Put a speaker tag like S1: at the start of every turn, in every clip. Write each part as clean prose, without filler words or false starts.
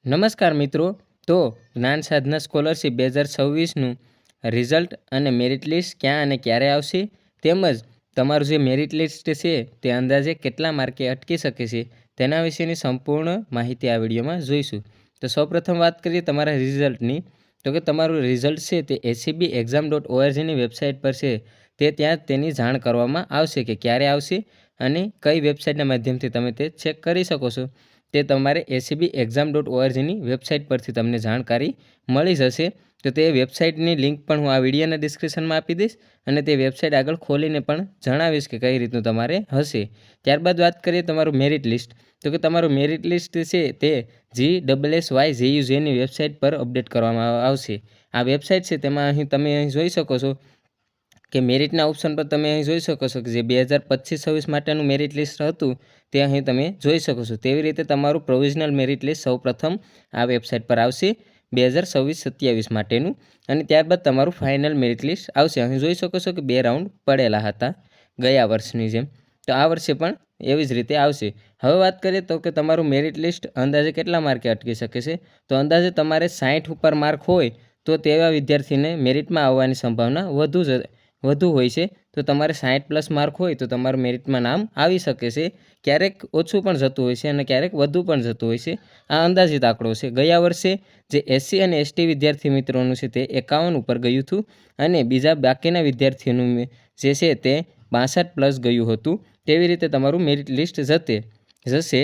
S1: નમસ્કાર મિત્રો, તો જ્ઞાન સાધના સ્કોલરશિપ 2026નું રિઝલ્ટ અને મેરિટ લિસ્ટ ક્યાં અને ક્યારે આવશે, તેમજ તમારું જે મેરિટ લિસ્ટ છે તે અંદાજે કેટલા માર્કે અટકી શકે છે તેના વિશેની સંપૂર્ણ માહિતી આ વિડીયોમાં જોઈશું. તો સૌપ્રથમ વાત કરીએ તમારા રિઝલ્ટની, તો કે તમારું રિઝલ્ટ છે તે acbexam.orgની વેબસાઇટ પર છે તે ત્યાં તેની જાણ કરવામાં આવશે કે ક્યારે આવશે અને કઈ વેબસાઇટના માધ્યમથી તમે તે ચેક કરી શકો છો. તે તમારે acbexam.orgની વેબસાઇટ પરથી તમને જાણકારી મળી જશે. તો તે વેબસાઇટની લિંક પણ હું આ વિડીયોના ડિસ્ક્રિપ્શનમાં આપી દઈશ અને તે વેબસાઇટ આગળ ખોલીને પણ જણાવીશ કે કઈ રીતનું તમારે હશે. ત્યારબાદ વાત કરીએ તમારું મેરિટ લિસ્ટ, તો કે તમારું મેરિટ લિસ્ટ છે તે GSSYJUJની વેબસાઇટ પર અપડેટ કરવામાં આવશે. આ વેબસાઇટ છે તેમાં અહીં તમે જોઈ શકો છો કે મેરિટના ઓપ્શન પર તમે અહીં જોઈ શકો છો કે જે 2025-26 માટેનું મેરિટ લિસ્ટ હતું તે અહીં તમે જોઈ શકો છો. તેવી રીતે તમારું પ્રોવિઝનલ મેરિટ લિસ્ટ સૌપ્રથમ આ વેબસાઇટ પર આવશે 2026-27 માટેનું, અને ત્યારબાદ તમારું ફાઇનલ મેરિટ લિસ્ટ આવશે. અહીં જોઈ શકો છો કે 2 રાઉન્ડ પડેલા હતા ગયા વર્ષની જેમ, તો આ વર્ષે પણ એવી જ રીતે આવશે. હવે વાત કરીએ તો કે તમારું મેરિટ લિસ્ટ અંદાજે કેટલા માર્કે અટકી શકે છે, તો અંદાજે તમારે 60 ઉપર માર્ક હોય તો તેવા વિદ્યાર્થીને મેરિટમાં આવવાની સંભાવના વધુ હોય છે. તો તમારે 60+ માર્ક હોય તો તમારું મેરિટમાં નામ આવી શકે છે. ક્યારેક ઓછું પણ જતું હોય છે અને ક્યારેક વધુ પણ જતું હોય છે. આ અંદાજિત આંકડો છે. ગયા વર્ષે જે SC અને ST વિદ્યાર્થી મિત્રોનું છે તે 51 ઉપર ગયું હતું અને બીજા બાકીના વિદ્યાર્થીઓનું જે છે તે 62+ ગયું હતું. તેવી રીતે તમારું મેરિટ લિસ્ટ જશે.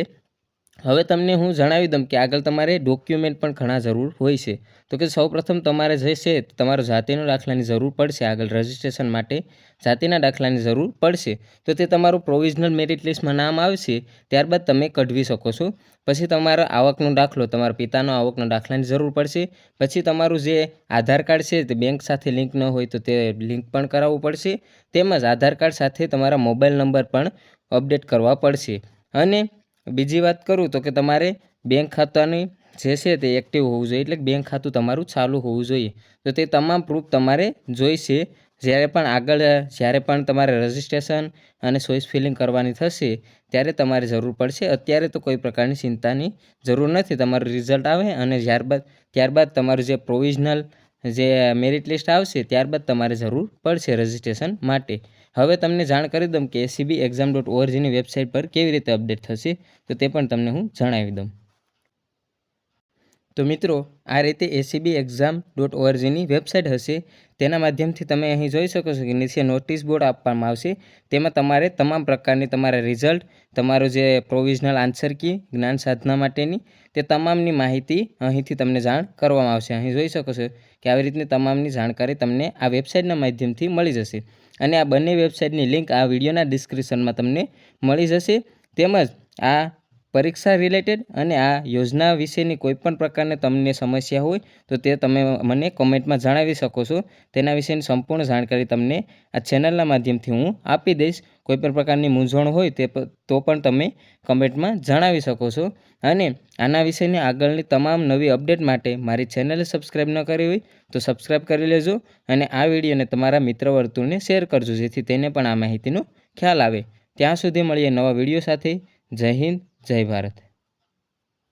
S1: હવે તમને હું જણાવી દઉં કે આગળ તમારે ડોક્યુમેન્ટ પણ ઘણા જરૂર હોય છે. તો કે સૌપ્રથમ તમારે જે છે તમારો જાતિનો દાખલાની જરૂર પડશે. આગળ રજિસ્ટ્રેશન માટે જાતિના દાખલાની જરૂર પડશે. તો તે તમારું પ્રોવિઝનલ મેરિટ લિસ્ટમાં નામ આવશે ત્યારબાદ તમે કઢવી શકો છો. પછી તમારો આવકનો દાખલો, તમારા પિતાનો આવકનો દાખલાની જરૂર પડશે. પછી તમારું જે આધાર કાર્ડ છે તે બેંક સાથે લિંક ન હોય તો તે લિંક પણ કરાવવું પડશે. તેમજ આધાર કાર્ડ સાથે તમારા મોબાઈલ નંબર પણ અપડેટ કરવા પડશે. અને બીજી વાત કરું તો કે તમારે બેંક ખાતાની જે છે તે એક્ટિવ હોવું જોઈએ, એટલે બેંક ખાતું તમારું ચાલુ હોવું જોઈએ. તો તે તમામ પ્રૂફ તમારે જોઈશે. જ્યારે પણ તમારે રજિસ્ટ્રેશન અને ચોઇસ ફિલિંગ કરવાની થશે ત્યારે તમારે જરૂર પડશે. અત્યારે તો કોઈ પ્રકારની ચિંતાની જરૂર નથી. તમારું રિઝલ્ટ આવે અને ત્યારબાદ તમારું જે પ્રોવિઝનલ જે મેરિટ લિસ્ટ આવશે ત્યારબાદ તમારે જરૂર પડશે રજિસ્ટ્રેશન માટે. હવે તમને જાણ કરી દઉં કે acbexam.orgની વેબસાઇટ પર કેવી રીતે અપડેટ થશે, તો તે પણ તમને હું જણાવી દઉં. તો મિત્રો, આ રીતે acbexam.orgની વેબસાઇટ હશે. તેના માધ્યમથી તમે અહીં જોઈ શકો છો કે નીચે નોટિસ બોર્ડ આપવામાં આવશે. તેમાં તમારે તમામ પ્રકારની તમારા રિઝલ્ટ, તમારું જે પ્રોવિઝનલ આન્સર કી જ્ઞાન સાધના માટેની તે તમામની માહિતી અહીંથી તમને જાણ કરવામાં આવશે. અહીં જોઈ શકો છો કે આવી રીતની તમામની જાણકારી તમને આ વેબસાઇટના માધ્યમથી મળી જશે. અને આ બંને વેબસાઇટની લિંક આ વિડીયોના ડિસ્ક્રિપ્શનમાં તમને મળી જશે. તેમજ આ પરીક્ષા રિલેટેડ અને આ યોજના વિશેની કોઈપણ પ્રકારની તમને સમસ્યા હોય તો તે તમે મને કોમેન્ટમાં જણાવી શકો છો. તેના વિશેની સંપૂર્ણ જાણકારી તમને આ ચેનલના માધ્યમથી હું આપી દઈશ. કોઈપણ પ્રકારની મૂંઝવણ હોય તો પણ તમે કમેન્ટમાં જણાવી શકો છો. અને આના વિશેની આગળની તમામ નવી અપડેટ માટે મારી ચેનલ સબસ્ક્રાઈબ ન કરી હોય તો સબસ્ક્રાઈબ કરી લેજો અને આ વિડીયોને તમારા મિત્ર વર્તુળને શેર કરજો, જેથી તેને પણ આ માહિતીનો ખ્યાલ આવે. ત્યાં સુધી મળીએ નવા વિડીયો સાથે. જય હિન્દ, જય ભારત.